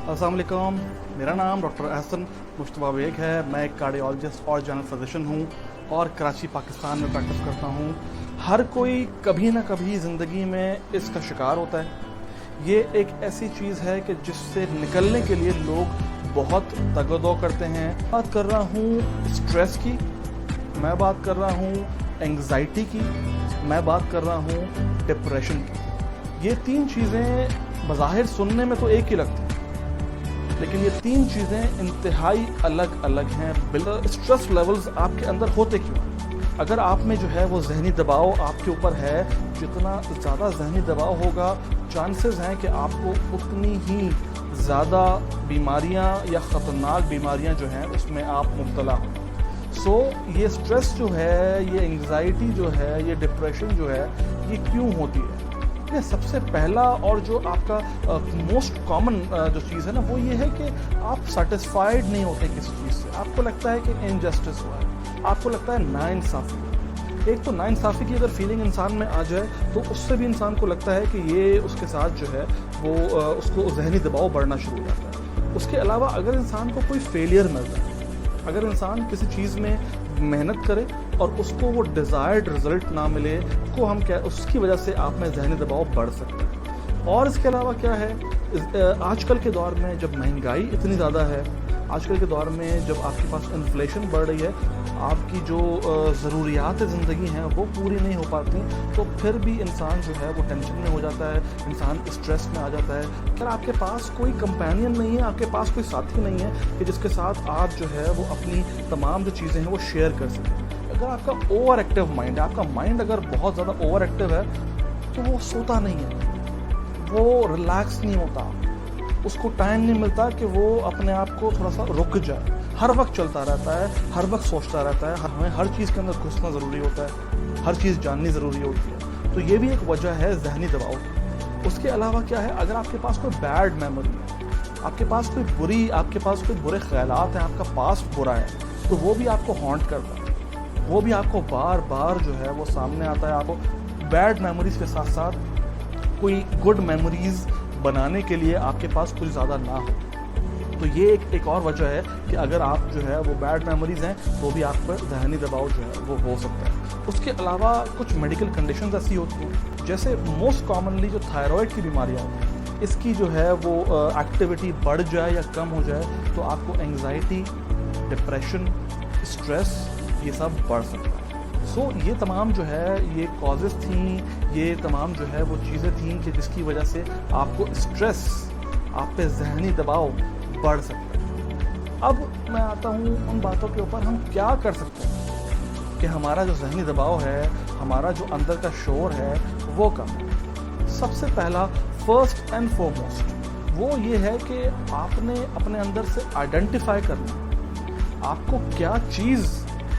अस्सलाम वालेकुम, मेरा नाम डॉक्टर अहसन मुश्तबा बेग है। मैं एक कार्डियोलॉजिस्ट और जनरल फिजिशियन हूँ और कराची पाकिस्तान में प्रैक्टिस करता हूँ। हर कोई कभी ना कभी ज़िंदगी में इसका शिकार होता है। ये एक ऐसी चीज़ है कि जिससे निकलने के लिए लोग बहुत तगदो करते हैं। बात कर रहा हूँ स्ट्रेस की, मैं बात कर रहा हूँ एंग्जाइटी की, मैं बात कर रहा हूँ डिप्रेशन की। ये तीन चीज़ें बज़ाहिर सुनने में तो एक ही लगती हैं, लेकिन ये तीन चीज़ें इंतहाई अलग अलग हैं। स्ट्रेस लेवल्स आपके अंदर होते क्यों? अगर आप में जो है वो जहनी दबाव आपके ऊपर है, जितना ज़्यादा जहनी दबाव होगा चांसेस हैं कि आपको उतनी ही ज़्यादा बीमारियां या ख़तरनाक बीमारियां जो हैं उसमें आप मुब्तला हों। सो ये स्ट्रेस जो है, ये एंग्जाइटी जो है, ये डिप्रेशन जो है, ये क्यों होती है? ये सबसे पहला और जो आपका मोस्ट कॉमन जो चीज़ है ना, वो ये है कि आप सेटिस्फाइड नहीं होते किसी चीज़ से। आपको लगता है कि इनजस्टिस हुआ है, आपको लगता है नाइंसाफ़ी। एक तो नाइंसाफ़ी की अगर फीलिंग इंसान में आ जाए तो उससे भी इंसान को लगता है कि ये उसके साथ जो है वो उसको जहनी दबाव बढ़ना शुरू हो जाता है। उसके अलावा अगर इंसान को कोई फेलियर मिलता है, अगर इंसान किसी चीज़ में मेहनत करे और उसको वो डिज़ायर्ड रिज़ल्ट ना मिले, को हम क्या, उसकी वजह से आप में जहनी दबाव बढ़ सकता है। और इसके अलावा क्या है, आजकल के दौर में जब महंगाई इतनी ज़्यादा है, आजकल के दौर में जब आपके पास इन्फ्लेशन बढ़ रही है, आपकी जो ज़रूरियात ज़िंदगी हैं वो पूरी नहीं हो पाती, तो फिर भी इंसान जो है वो टेंशन में हो जाता है, इंसान स्ट्रेस में आ जाता है। अगर आपके पास कोई कंपेनियन नहीं है, आपके पास कोई साथी नहीं है कि जिसके साथ आप जो है वो अपनी तमाम जो चीज़ें हैं वो शेयर कर सकें। अगर आपका ओवर एक्टिव माइंड है, आपका माइंड अगर बहुत ज़्यादा ओवर एक्टिव है तो वो सोता नहीं है, वो रिलैक्स नहीं होता, उसको टाइम नहीं मिलता कि वो अपने आप को थोड़ा सा रुक जाए। हर वक्त चलता रहता है, हर वक्त सोचता रहता है। हमें हर चीज़ के अंदर घुसना ज़रूरी होता है, हर चीज़ जाननी ज़रूरी होती है। तो ये भी एक वजह है जहनी दबाव की। उसके अलावा क्या है, अगर आपके पास कोई बैड मेमोरी है, आपके पास कोई बुरे ख्यालात हैं, आपका पास्ट बुरा है, तो वो भी आपको हॉन्ट करता है, वो भी आपको बार बार जो है वो सामने आता है। आपको बैड मेमोरीज़ के साथ साथ कोई गुड मेमोरीज़ बनाने के लिए आपके पास कुछ ज़्यादा ना हो, तो ये एक और वजह है कि अगर आप जो है वो बैड मेमोरीज़ हैं तो भी आप पर जहनी दबाव जो है वो हो सकता है। उसके अलावा कुछ मेडिकल कंडीशंस ऐसी होती हैं, जैसे मोस्ट कॉमनली जो थायराइड की बीमारियाँ होती हैं, इसकी जो है वो एक्टिविटी बढ़ जाए या कम हो जाए तो आपको एंग्जाइटी, डिप्रेशन, स्ट्रेस ये सब बढ़ सकता है। सो ये तमाम जो है ये कॉजेज़ थी, ये तमाम जो है वो चीज़ें थीं कि जिसकी वजह से आपको स्ट्रेस, आप पे जहनी दबाव बढ़ सकता है। अब मैं आता हूँ उन बातों के ऊपर हम क्या कर सकते हैं कि हमारा जो जहनी दबाव है, हमारा जो अंदर का शोर है वो कम। सबसे पहला, फर्स्ट एंड फॉरमोस्ट, वो ये है कि आपने अपने अंदर से आइडेंटिफाई करना, आपको क्या चीज़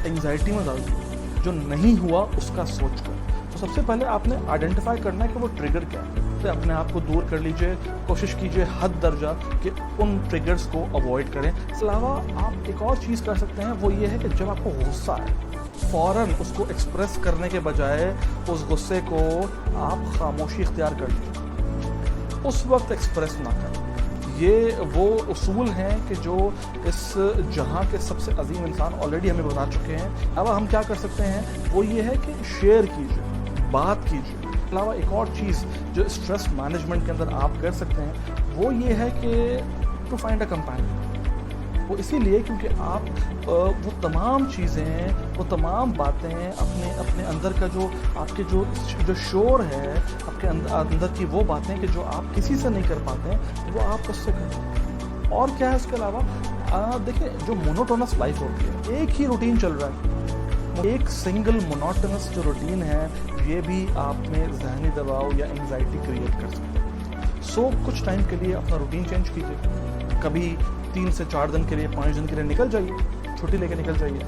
एंग्जाइटी में डालती है, जो नहीं हुआ उसका सोचकर। तो सबसे पहले आपने आइडेंटिफाई करना है कि वो ट्रिगर क्या है। तो अपने आप को दूर कर लीजिए, कोशिश कीजिए हद दर्जा कि उन ट्रिगर्स को अवॉइड करें। इसके अलावा आप एक और चीज़ कर सकते हैं, वो ये है कि जब आपको गुस्सा है, फ़ौरन उसको एक्सप्रेस करने के बजाय उस गुस्से को आप खामोशी इख्तियार कर लीजिए, उस वक्त एक्सप्रेस ना करें। ये वो उसूल हैं कि जो इस जहां के सबसे अजीम इंसान ऑलरेडी हमें बता चुके हैं। अब हम क्या कर सकते हैं, वो ये है कि शेयर कीजिए, बात कीजिए। अलावा एक और चीज़ जो स्ट्रेस मैनेजमेंट के अंदर आप कर सकते हैं, वो ये है कि टू फाइंड अ कंपेनियन। वो इसीलिए क्योंकि आप वो तमाम चीज़ें, वो तमाम बातें अपने अंदर का जो आपके जो शोर है, आपके अंदर की वो बातें कि जो आप किसी से नहीं कर पाते हैं, वो आप उससे करें। और क्या है उसके अलावा, देखिए जो मोनोटोनस लाइफ होती है, एक ही रूटीन चल रहा है, एक सिंगल मोनोटोनस जो रूटीन है, ये भी आप में जहनी दबाव या एंग्जाइटी क्रिएट कर सकता है। सो कुछ टाइम के लिए अपना रूटीन चेंज कीजिए। कभी 3 से 4 दिन के लिए, 5 दिन के लिए निकल जाइए, छुट्टी लेके निकल जाइए।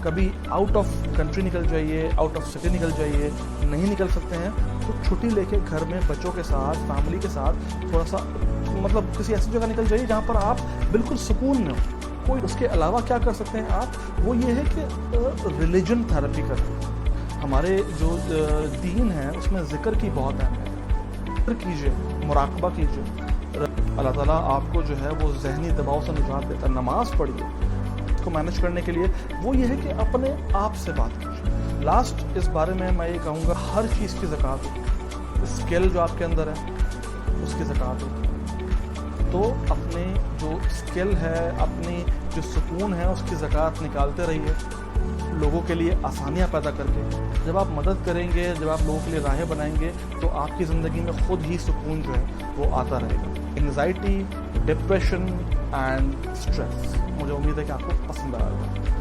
कभी आउट ऑफ कंट्री निकल जाइए, आउट ऑफ सिटी निकल जाइए। नहीं निकल सकते हैं तो छुट्टी लेके घर में बच्चों के साथ, फैमिली के साथ थोड़ा सा मतलब किसी ऐसी जगह निकल जाइए जहाँ पर आप बिल्कुल सुकून में हो। कोई उसके अलावा क्या कर सकते हैं आप, वो ये है कि रिलीजन थेरेपी करें। हमारे जो दीन है उसमें ज़िक्र की बहुत अहमियत है। ज़िक्र कीजिए, मुराकबा कीजिए, اللہ تعالیٰ آپ کو جو ہے وہ ذہنی دباؤ سے نجات دیتا ہے. نماز پڑھیے کو مینج کرنے کے لیے. وہ یہ ہے کہ اپنے آپ سے بات کیجیے. لاسٹ اس بارے میں یہ کہوں گا ہر چیز کی زکوٰۃ ہوتی ہے. اسکل جو آپ کے اندر ہے اس کی زکوٰۃ ہوتی ہے. تو اپنے جو اسکل ہے اپنی جو سکون ہے اس کی زکوٰۃ نکالتے رہیے لوگوں کے لیے آسانیاں پیدا کر کے. جب آپ مدد کریں گے جب آپ لوگوں کے لیے راہیں بنائیں گے تو آپ کی زندگی میں خود ہی سکون جو ہے وہ آتا رہے گا. انزائٹی, ڈپریشن اینڈ اسٹریس, مجھے امید ہے کہ آپ کو پسند آئے گا.